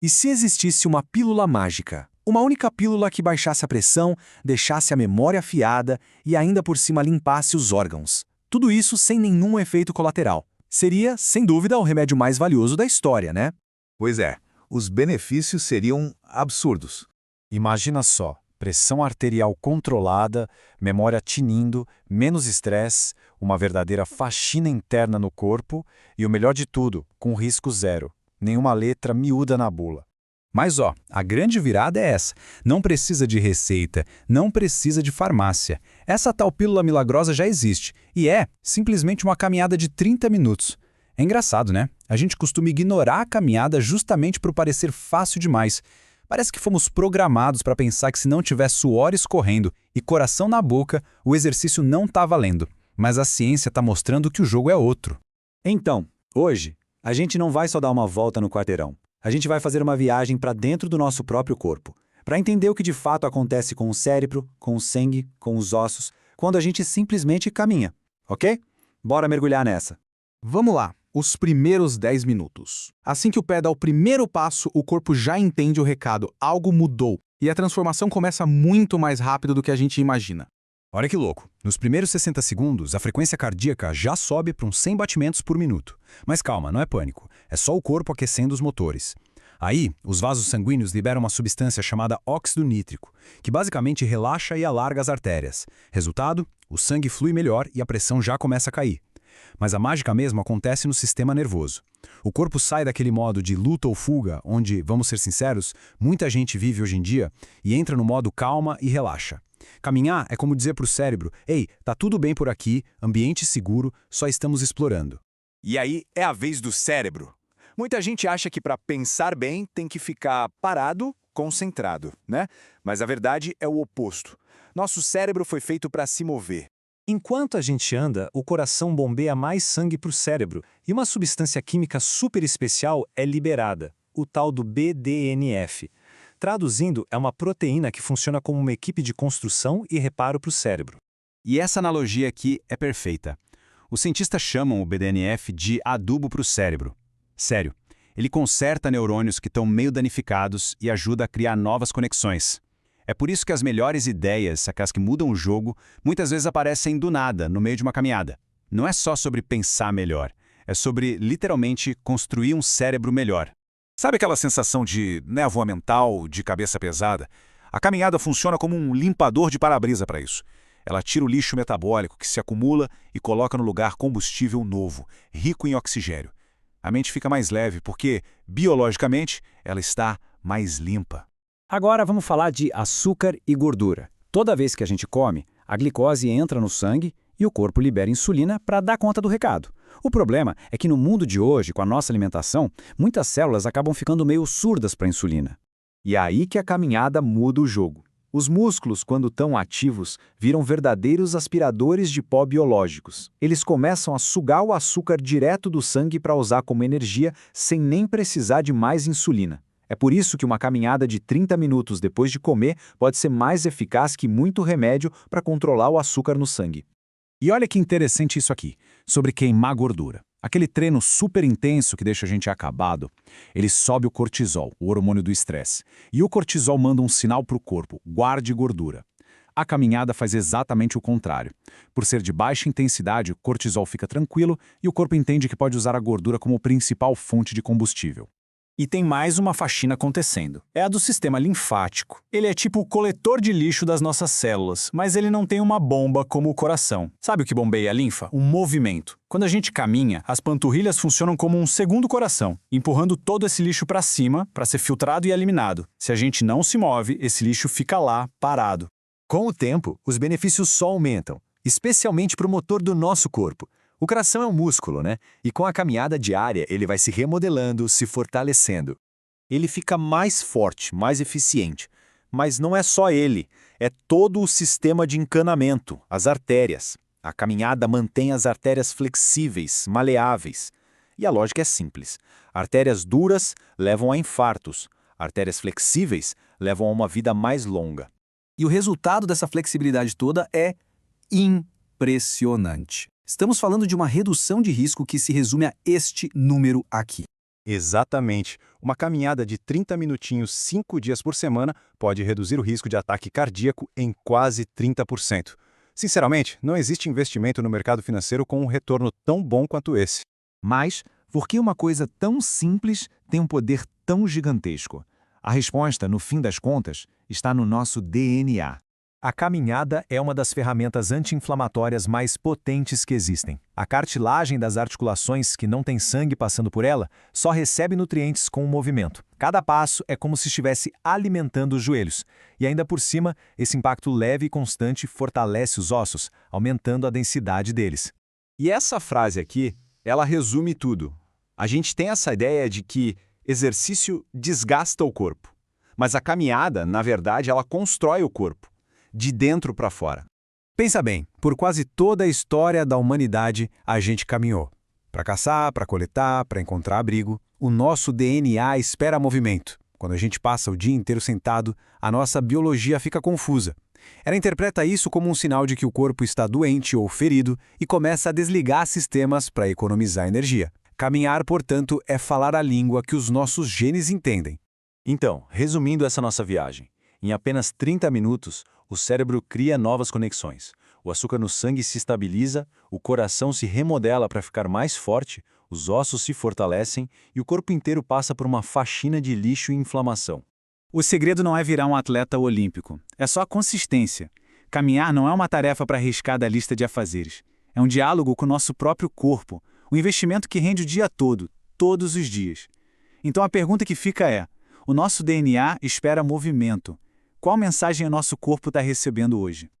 E se existisse uma pílula mágica? Uma única pílula que baixasse a pressão, deixasse a memória afiada e ainda por cima limpasse os órgãos. Tudo isso sem nenhum efeito colateral. Seria, sem dúvida, o remédio mais valioso da história, né? Pois é, os benefícios seriam absurdos. Imagina só, pressão arterial controlada, memória tinindo, menos estresse, uma verdadeira faxina interna no corpo e o melhor de tudo, com risco zero. Nenhuma letra miúda na bula. Mas a grande virada é essa. Não precisa de receita, não precisa de farmácia. Essa tal pílula milagrosa já existe e é simplesmente uma caminhada de 30 minutos. É engraçado, né? A gente costuma ignorar a caminhada justamente por parecer fácil demais. Parece que fomos programados para pensar que se não tiver suor escorrendo e coração na boca, o exercício não está valendo. Mas a ciência está mostrando que o jogo é outro. Então, hoje, a gente não vai só dar uma volta no quarteirão. A gente vai fazer uma viagem para dentro do nosso próprio corpo, para entender o que de fato acontece com o cérebro, com o sangue, com os ossos, quando a gente simplesmente caminha, ok? Bora mergulhar nessa. Vamos lá, os primeiros 10 minutos. Assim que o pé dá o primeiro passo, o corpo já entende o recado, algo mudou. E a transformação começa muito mais rápido do que a gente imagina. Olha que louco, nos primeiros 60 segundos, a frequência cardíaca já sobe para uns 100 batimentos por minuto. Mas calma, não é pânico, é só o corpo aquecendo os motores. Aí, os vasos sanguíneos liberam uma substância chamada óxido nítrico, que basicamente relaxa e alarga as artérias. Resultado, o sangue flui melhor e a pressão já começa a cair. Mas a mágica mesmo acontece no sistema nervoso. O corpo sai daquele modo de luta ou fuga, onde, vamos ser sinceros, muita gente vive hoje em dia, e entra no modo calma e relaxa. Caminhar é como dizer para o cérebro, ei, tá tudo bem por aqui, ambiente seguro, só estamos explorando. E aí é a vez do cérebro. Muita gente acha que para pensar bem tem que ficar parado, concentrado, né? Mas a verdade é o oposto. Nosso cérebro foi feito para se mover. Enquanto a gente anda, o coração bombeia mais sangue para o cérebro e uma substância química super especial é liberada, o tal do BDNF. Traduzindo, é uma proteína que funciona como uma equipe de construção e reparo para o cérebro. E essa analogia aqui é perfeita. Os cientistas chamam o BDNF de adubo para o cérebro. Sério, ele conserta neurônios que estão meio danificados e ajuda a criar novas conexões. É por isso que as melhores ideias, aquelas que mudam o jogo, muitas vezes aparecem do nada, no meio de uma caminhada. Não é só sobre pensar melhor, é sobre, literalmente, construir um cérebro melhor. Sabe aquela sensação de névoa mental, de cabeça pesada? A caminhada funciona como um limpador de para-brisa para isso. Ela tira o lixo metabólico que se acumula e coloca no lugar combustível novo, rico em oxigênio. A mente fica mais leve porque, biologicamente, ela está mais limpa. Agora vamos falar de açúcar e gordura. Toda vez que a gente come, a glicose entra no sangue e o corpo libera insulina para dar conta do recado. O problema é que no mundo de hoje, com a nossa alimentação, muitas células acabam ficando meio surdas para a insulina. E é aí que a caminhada muda o jogo. Os músculos, quando estão ativos, viram verdadeiros aspiradores de pó biológicos. Eles começam a sugar o açúcar direto do sangue para usar como energia sem nem precisar de mais insulina. É por isso que uma caminhada de 30 minutos depois de comer pode ser mais eficaz que muito remédio para controlar o açúcar no sangue. E olha que interessante isso aqui, sobre queimar gordura. Aquele treino super intenso que deixa a gente acabado, ele sobe o cortisol, o hormônio do estresse. E o cortisol manda um sinal para o corpo, guarde gordura. A caminhada faz exatamente o contrário. Por ser de baixa intensidade, o cortisol fica tranquilo e o corpo entende que pode usar a gordura como principal fonte de combustível. E tem mais uma faxina acontecendo. É a do sistema linfático. Ele é tipo o coletor de lixo das nossas células, mas ele não tem uma bomba como o coração. Sabe o que bombeia a linfa? Um movimento. Quando a gente caminha, as panturrilhas funcionam como um segundo coração, empurrando todo esse lixo para cima para ser filtrado e eliminado. Se a gente não se move, esse lixo fica lá, parado. Com o tempo, os benefícios só aumentam, especialmente para o motor do nosso corpo. O coração é um músculo, né? E com a caminhada diária, ele vai se remodelando, se fortalecendo. Ele fica mais forte, mais eficiente. Mas não é só ele, é todo o sistema de encanamento, as artérias. A caminhada mantém as artérias flexíveis, maleáveis. E a lógica é simples. Artérias duras levam a infartos. Artérias flexíveis levam a uma vida mais longa. E o resultado dessa flexibilidade toda é impressionante. Estamos falando de uma redução de risco que se resume a este número aqui. Exatamente. Uma caminhada de 30 minutinhos 5 dias por semana pode reduzir o risco de ataque cardíaco em quase 30%. Sinceramente, não existe investimento no mercado financeiro com um retorno tão bom quanto esse. Mas, por que uma coisa tão simples tem um poder tão gigantesco? A resposta, no fim das contas, está no nosso DNA. A caminhada é uma das ferramentas anti-inflamatórias mais potentes que existem. A cartilagem das articulações, que não tem sangue passando por ela, só recebe nutrientes com o movimento. Cada passo é como se estivesse alimentando os joelhos. E ainda por cima, esse impacto leve e constante fortalece os ossos, aumentando a densidade deles. E essa frase aqui, ela resume tudo. A gente tem essa ideia de que exercício desgasta o corpo. Mas a caminhada, na verdade, ela constrói o corpo, de dentro para fora. Pensa bem, por quase toda a história da humanidade, a gente caminhou. Para caçar, para coletar, para encontrar abrigo. O nosso DNA espera movimento. Quando a gente passa o dia inteiro sentado, a nossa biologia fica confusa. Ela interpreta isso como um sinal de que o corpo está doente ou ferido e começa a desligar sistemas para economizar energia. Caminhar, portanto, é falar a língua que os nossos genes entendem. Então, resumindo essa nossa viagem, em apenas 30 minutos, o cérebro cria novas conexões. O açúcar no sangue se estabiliza, o coração se remodela para ficar mais forte, os ossos se fortalecem e o corpo inteiro passa por uma faxina de lixo e inflamação. O segredo não é virar um atleta olímpico, é só a consistência. Caminhar não é uma tarefa para arriscar da lista de afazeres. É um diálogo com o nosso próprio corpo, um investimento que rende o dia todo, todos os dias. Então a pergunta que fica é: o nosso DNA espera movimento. Qual mensagem o nosso corpo está recebendo hoje?